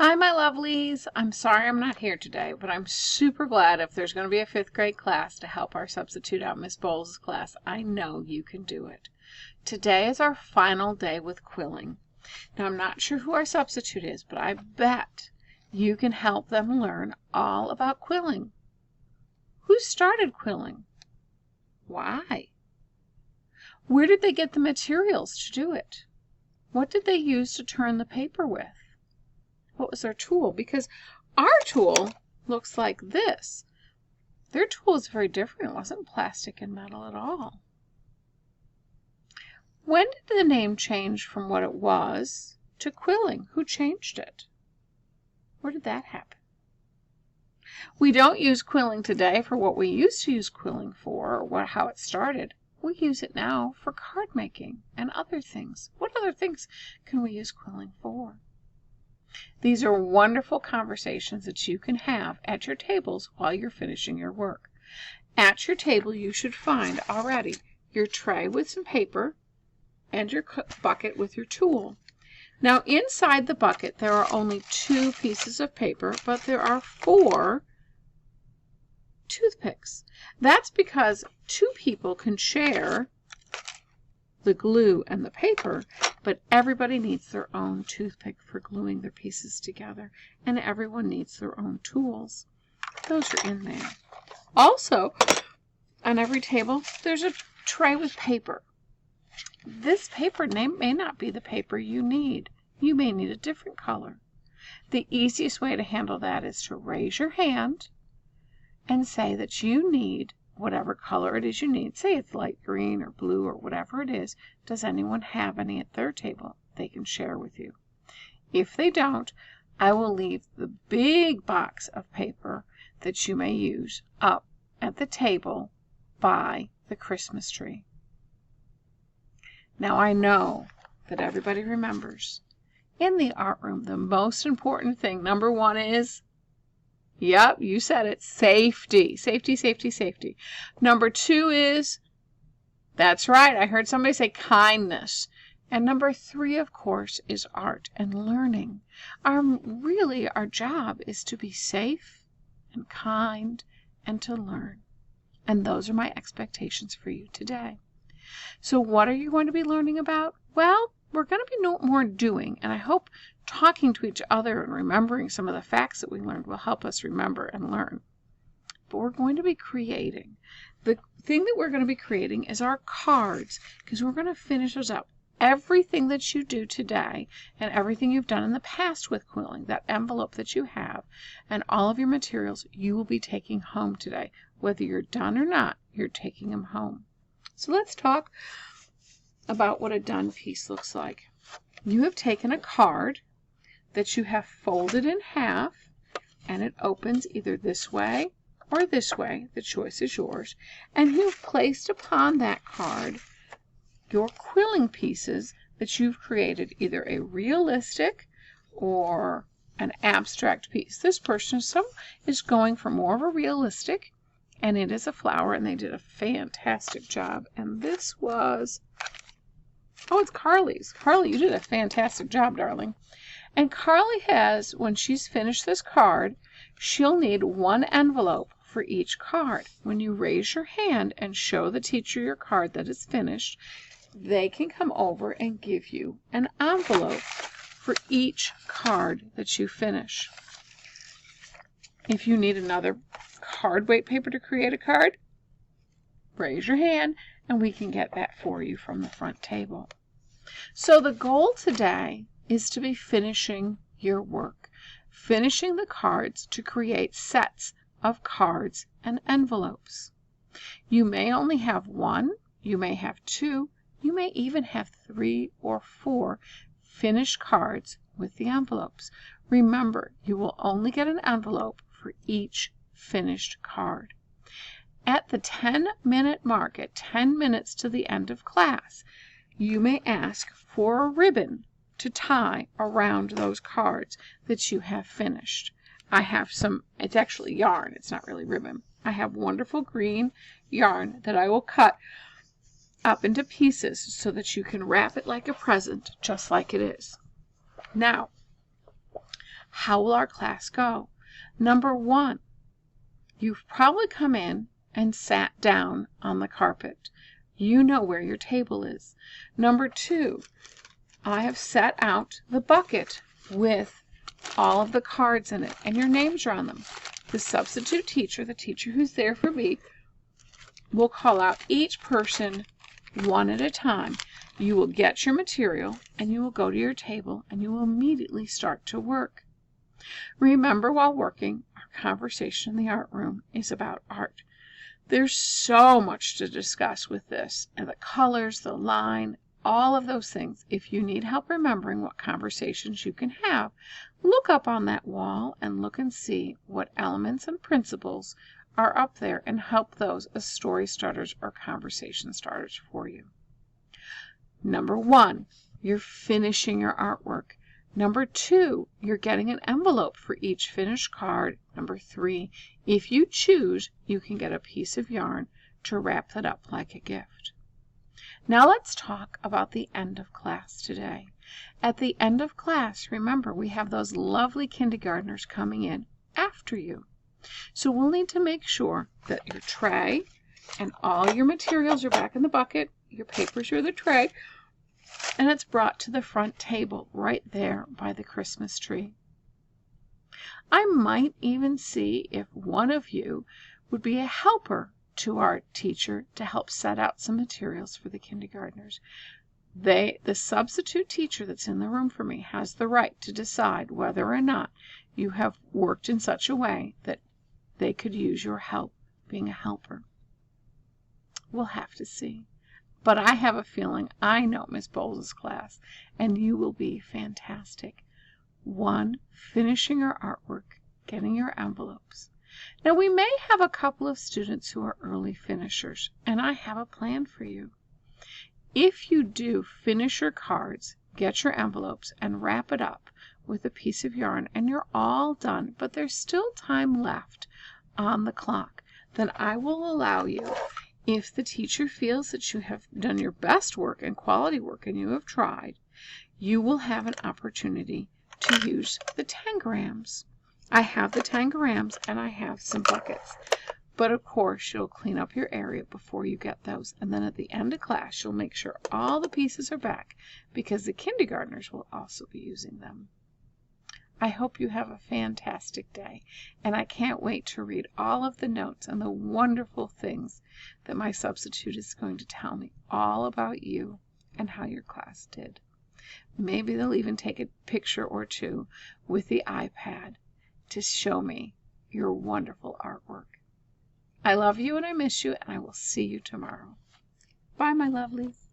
Hi, my lovelies. I'm sorry I'm not here today, but I'm super glad if there's going to be a 5th grade class to help our substitute out Miss Bowles' class. I know you can do it. Today is our final day with quilling. Now, I'm not sure who our substitute is, but I bet you can help them learn all about quilling. Who started quilling? Why? Where did they get the materials to do it? What did they use to turn the paper with? What was their tool? Because our tool looks like this. Their tool is very different. It wasn't plastic and metal at all. When did the name change from what it was to quilling? Who changed it? Where did that happen? We don't use quilling today for what we used to use quilling for, or how it started. We use it now for card making and other things. What other things can we use quilling for? These are wonderful conversations that you can have at your tables while you're finishing your work. At your table, you should find already your tray with some paper and your bucket with your tool. Now, inside the bucket, there are only 2 pieces of paper, but there are 4 toothpicks. That's because 2 people can share the glue and the paper, but everybody needs their own toothpick for gluing their pieces together, and everyone needs their own tools. Those are in there. Also, on every table, there's a tray with paper. This paper may not be the paper you need. You may need a different color. The easiest way to handle that is to raise your hand and say that you need whatever color it is you need. Say it's light green or blue or whatever it is. Does anyone have any at their table they can share with you? If they don't, I will leave the big box of paper that you may use up at the table by the Christmas tree. Now, I know that everybody remembers in the art room the most important thing, number 1, is yep, you said it. Safety. Safety, safety, safety. Number 2 is, that's right, I heard somebody say kindness. And number 3, of course, is art and learning. Really, our job is to be safe and kind and to learn. And those are my expectations for you today. So what are you going to be learning about? Well, we're going to be more doing, and I hope talking to each other and remembering some of the facts that we learned will help us remember and learn. But we're going to be creating. The thing that we're going to be creating is our cards, because we're going to finish those up. Everything that you do today and everything you've done in the past with quilling, that envelope that you have, and all of your materials, you will be taking home today. Whether you're done or not, you're taking them home. So let's talk about what a done piece looks like. You have taken a card that you have folded in half, and it opens either this way or this way. The choice is yours. And you've placed upon that card your quilling pieces that you've created, either a realistic or an abstract piece. This person is going for more of a realistic, and it is a flower, and they did a fantastic job. And this was, oh, it's Carly's. Carly, you did a fantastic job, darling. And Carly has, when she's finished this card, she'll need 1 envelope for each card. When you raise your hand and show the teacher your card that is finished, they can come over and give you an envelope for each card that you finish. If you need another card weight paper to create a card, raise your hand and we can get that for you from the front table. So the goal today is to be finishing your work, finishing the cards to create sets of cards and envelopes. You may only have 1, you may have 2, you may even have 3 or 4 finished cards with the envelopes. Remember, you will only get an envelope for each finished card. At the 10-minute mark, at 10 minutes to the end of class, you may ask for a ribbon to tie around those cards that you have finished. I have some, it's actually yarn, it's not really ribbon. I have wonderful green yarn that I will cut up into pieces so that you can wrap it like a present, just like it is. Now, How will our class go? Number one, you've probably come in and sat down on the carpet. You know where your table is. Number two, I have set out the bucket with all of the cards in it, and your names are on them. The substitute teacher, the teacher who's there for me, will call out each person one at a time. You will get your material, and you will go to your table, and you will immediately start to work. Remember, while working, our conversation in the art room is about art. There's so much to discuss with this, and the colors, the line, all of those things. If you need help remembering what conversations you can have, look up on that wall and look and see what elements and principles are up there and help those as story starters or conversation starters for you. Number one, you're finishing your artwork. Number two, you're getting an envelope for each finished card. Number three, if you choose, you can get a piece of yarn to wrap that up like a gift. Now let's talk about the end of class today. At the end of class, remember, we have those lovely kindergartners coming in after you. So we'll need to make sure that your tray and all your materials are back in the bucket, your papers are in the tray, and it's brought to the front table right there by the Christmas tree. I might even see if one of you would be a helper to our teacher to help set out some materials for the kindergartners. The substitute teacher that's in the room for me has the right to decide whether or not you have worked in such a way that they could use your help being a helper. We'll have to see. But I have a feeling I know Miss Bowles' class, and you will be fantastic. One, finishing your artwork, getting your envelopes. Now, we may have a couple of students who are early finishers, and I have a plan for you. If you do finish your cards, get your envelopes, and wrap it up with a piece of yarn, and you're all done, but there's still time left on the clock, then I will allow you, if the teacher feels that you have done your best work and quality work and you have tried, you will have an opportunity to use the tangrams. I have the tangrams and I have some buckets. But of course, you'll clean up your area before you get those. And then at the end of class, you'll make sure all the pieces are back because the kindergartners will also be using them. I hope you have a fantastic day, and I can't wait to read all of the notes and the wonderful things that my substitute is going to tell me all about you and how your class did. Maybe they'll even take a picture or two with the iPad to show me your wonderful artwork. I love you and I miss you, and I will see you tomorrow. Bye, my lovelies.